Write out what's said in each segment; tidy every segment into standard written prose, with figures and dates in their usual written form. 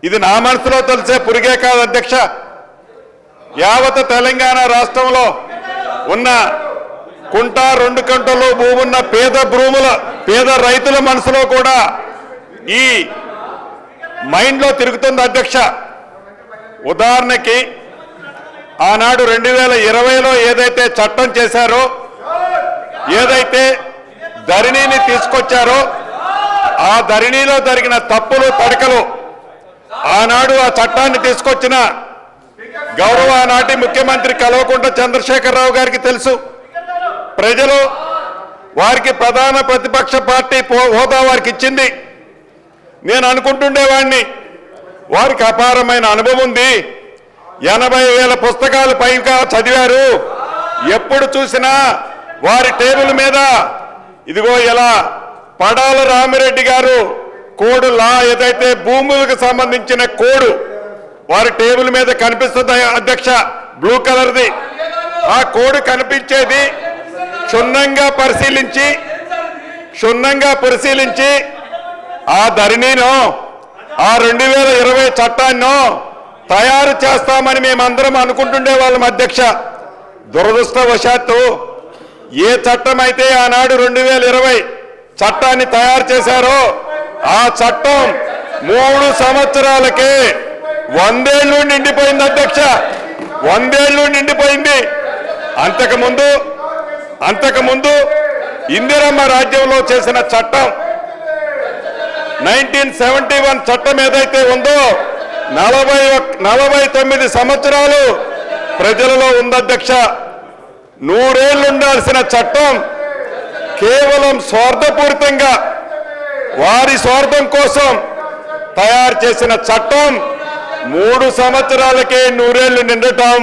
ఇది నా మనసులో తెలిసే పురిగే కాదు అధ్యక్ష. యావత్ తెలంగాణ రాష్ట్రంలో ఉన్న కుంట 2 కుంటలు భూమున్న పేద రైతుల మనసులో కూడా ఈ మైండ్లో తిరుగుతుంది అధ్యక్ష. ఉదాహరణకి ఆనాడు 2020లో ఏదైతే చట్టం చేశారో, ఏదైతే ధరణిని తీసుకొచ్చారో, ఆ ధరణిలో జరిగిన తప్పులు తడకలు ఆనాడు ఆ చట్టాన్ని తీసుకొచ్చిన గౌరవ ఆనాటి ముఖ్యమంత్రి కల్వకుంట్ల చంద్రశేఖరరావు గారికి తెలుసు. ప్రజలు వారికి ప్రధాన ప్రతిపక్ష పార్టీ హోదా వారికి ఇచ్చింది. నేను అనుకుంటుండేవాడిని వారికి అపారమైన అనుభవం ఉంది, 80,000 పుస్తకాలు పైగా చదివారు, ఎప్పుడు చూసినా వారి టేబుల్ మీద ఇదిగో ఇలా పడాల రామిరెడ్డి గారు కోడ్ లా ఏదైతే భూములకు సంబంధించిన కోడ్ వారి టేబుల్ మీద కనిపిస్తుంది అధ్యక్ష, బ్లూ కలర్ది. ఆ కోడ్ కనిపించేది క్షుణ్ణంగా పరిశీలించి ఆ ధరణిను ఆ 2020 చట్టాన్ని తయారు చేస్తామని మేమందరం అనుకుంటుండే వాళ్ళం అధ్యక్ష. దురదృష్టవశాత్తు ఏ చట్టం అయితే ఆనాడు 2020 చట్టాన్ని తయారు చేశారో ఆ చట్టం 3 సంవత్సరాలకే 100 ఏళ్ళు నిండిపోయింది అధ్యక్ష, 100 ఏళ్ళు నిండిపోయింది. అంతకుముందు ఇందిరమ్మ రాజ్యంలో చేసిన చట్టం 1971 చట్టం ఏదైతే ఉందో 49 సంవత్సరాలు ప్రజలలో ఉంది అధ్యక్ష. 100 ఏళ్ళు ఉండాల్సిన చట్టం కేవలం స్వార్థపూరితంగా వారి స్వార్థం కోసం తయారు చేసిన చట్టం 3 సంవత్సరాలకే 100 ఏళ్ళు నిండటం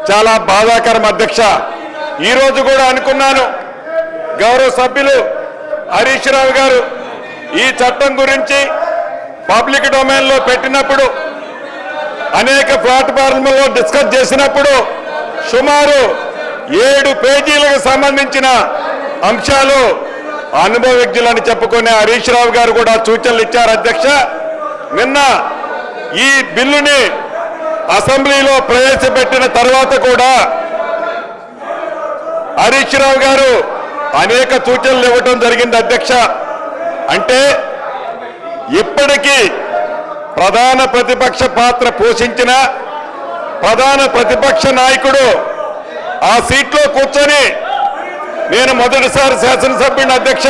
చాలా బాధాకరం అధ్యక్ష. ఈరోజు కూడా అనుకున్నాను, గౌరవ సభ్యులు హరీష్ రావు గారు ఈ చట్టం గురించి పబ్లిక్ డొమైన్లో పెట్టినప్పుడు, అనేక ప్లాట్ఫామ్లలో డిస్కస్ చేసినప్పుడు సుమారు 7 పేజీలకు సంబంధించిన అంశాలు అనుభవజ్ఞులని చెప్పుకునే హరీష్ రావు గారు కూడా సూచనలు ఇచ్చారు అధ్యక్ష. నిన్న ఈ బిల్లుని అసెంబ్లీలో ప్రవేశపెట్టిన తర్వాత కూడా హరీష్ రావు గారు అనేక సూచనలు ఇవ్వడం జరిగింది అధ్యక్ష. అంటే ఇప్పటికీ ప్రధాన ప్రతిపక్ష పాత్ర పోషించిన ప్రధాన ప్రతిపక్ష నాయకుడు ఆ సీట్లో కూర్చొని, నేను మొదటిసారి శాసనసభ్యుని అధ్యక్ష,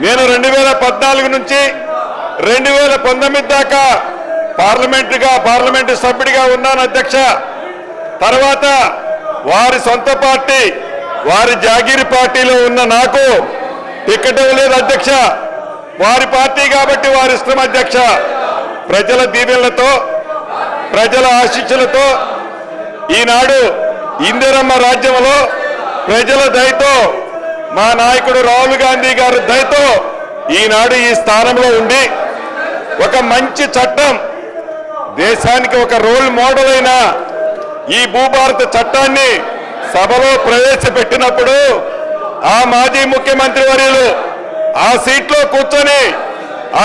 నేను 2014 నుంచి 2019 దాకా పార్లమెంటు సభ్యుడిగా ఉన్నాను అధ్యక్ష. తర్వాత వారి సొంత పార్టీ వారి జాగీరి పార్టీలో ఉన్న నాకు టికెట్ ఇవ్వలేదు అధ్యక్ష. వారి పార్టీ కాబట్టి వారి ఇష్టం అధ్యక్ష. ప్రజల దీవెనలతో ప్రజల ఆశీస్సులతో ఈనాడు ఇందిరమ్మ రాజ్యంలో ప్రజల దయతో మా నాయకుడు రాహుల్ గాంధీ గారి దయతో ఈనాడు ఈ స్థానంలో ఉండి ఒక మంచి చట్టం, దేశానికి ఒక రోల్ మోడల్ అయిన ఈ భూభారత చట్టాన్ని సభలో ప్రవేశపెట్టినప్పుడు ఆ మాజీ ముఖ్యమంత్రి వర్యులు ఆ సీట్లో కూర్చొని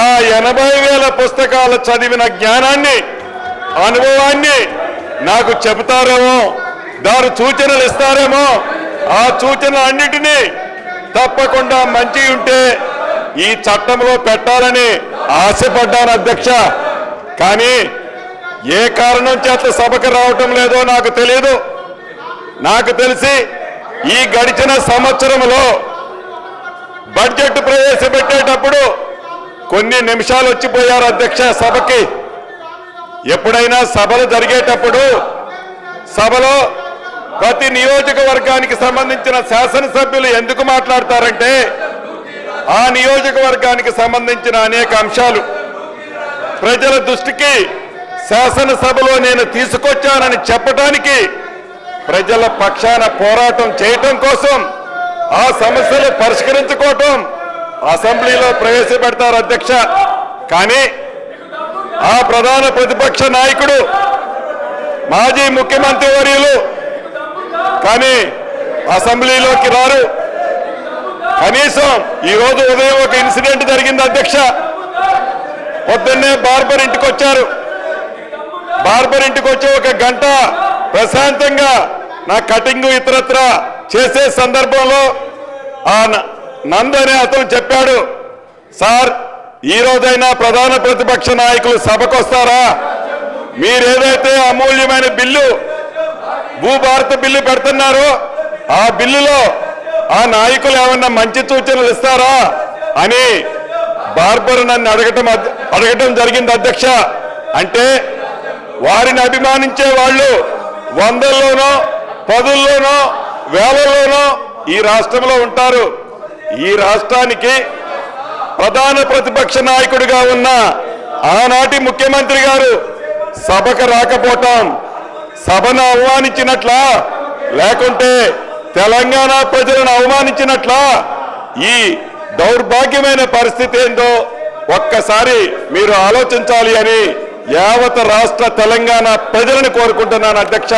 ఆ 80,000 పుస్తకాలు చదివిన జ్ఞానాన్ని, అనుభవాన్ని నాకు చెబుతారేమో, దాని సూచనలు ఇస్తారేమో, ఆ సూచనలు అన్నిటినీ తప్పకుండా మంచి ఉంటే ఈ చట్టంలో పెట్టాలని ఆశపడ్డాను అధ్యక్ష. కానీ ఏ కారణం చేత సభకు రావటం లేదో నాకు తెలియదు. నాకు తెలిసి ఈ గడిచిన సంవత్సరంలో బడ్జెట్ ప్రవేశపెట్టేటప్పుడు కొన్ని నిమిషాలు వచ్చిపోయారు అధ్యక్ష సభకి. ఎప్పుడైనా సభలు జరిగేటప్పుడు సభలో ప్రతి నియోజకవర్గానికి సంబంధించిన శాసనసభ్యులు ఎందుకు మాట్లాడతారంటే ఆ నియోజకవర్గానికి సంబంధించిన అనేక అంశాలు ప్రజల దృష్టికి శాసనసభలో నేను తీసుకొచ్చానని చెప్పడానికి, ప్రజల పక్షాన పోరాటం చేయటం కోసం, ఆ సమస్యలు పరిష్కరించుకోవటం అసెంబ్లీలో ప్రవేశపెడతారు అధ్యక్ష. కానీ ఆ ప్రధాన ప్రతిపక్ష నాయకుడు మాజీ ముఖ్యమంత్రి వర్యులు కానీ అసెంబ్లీలోకి రారు. కనీసం ఈరోజు ఉదయం ఒక ఇన్సిడెంట్ జరిగింది అధ్యక్ష. పొద్దున్నే బార్బర్ ఇంటికి వచ్చారు. బార్బర్ ఇంటికి వచ్చి ఒక గంట ప్రశాంతంగా నా కటింగ్ ఇతరత్ర చేసే సందర్భంలో ఆ నంద్ అనే అతను చెప్పాడు, సార్ ఈ రోజైనా ప్రధాన ప్రతిపక్ష నాయకులు సభకు వస్తారా? మీరేదైతే అమూల్యమైన బిల్లు భూభారత బిల్లు పెడుతున్నారో ఆ బిల్లులో ఆ నాయకులు ఏమన్నా మంచి సూచనలు ఇస్తారా అని బార్బర్ నన్ను అడగటం జరిగింది అధ్యక్ష. అంటే వారిని అభిమానించే వాళ్ళు వందల్లోనో పదుల్లోనో వేలల్లోనో ఈ రాష్ట్రంలో ఉంటారు. ఈ రాష్ట్రానికి ప్రధాన ప్రతిపక్ష నాయకుడిగా ఉన్న ఆనాటి ముఖ్యమంత్రి గారు సభకు రాకపోవటం సభను అవమానించినట్లా, లేకుంటే తెలంగాణ ప్రజలను అవమానించినట్లా? ఈ దౌర్భాగ్యమైన పరిస్థితి ఏందో ఒక్కసారి మీరు ఆలోచించాలి అని యావత్ రాష్ట్ర తెలంగాణ ప్రజలను కోరుకుంటున్నాను అధ్యక్ష.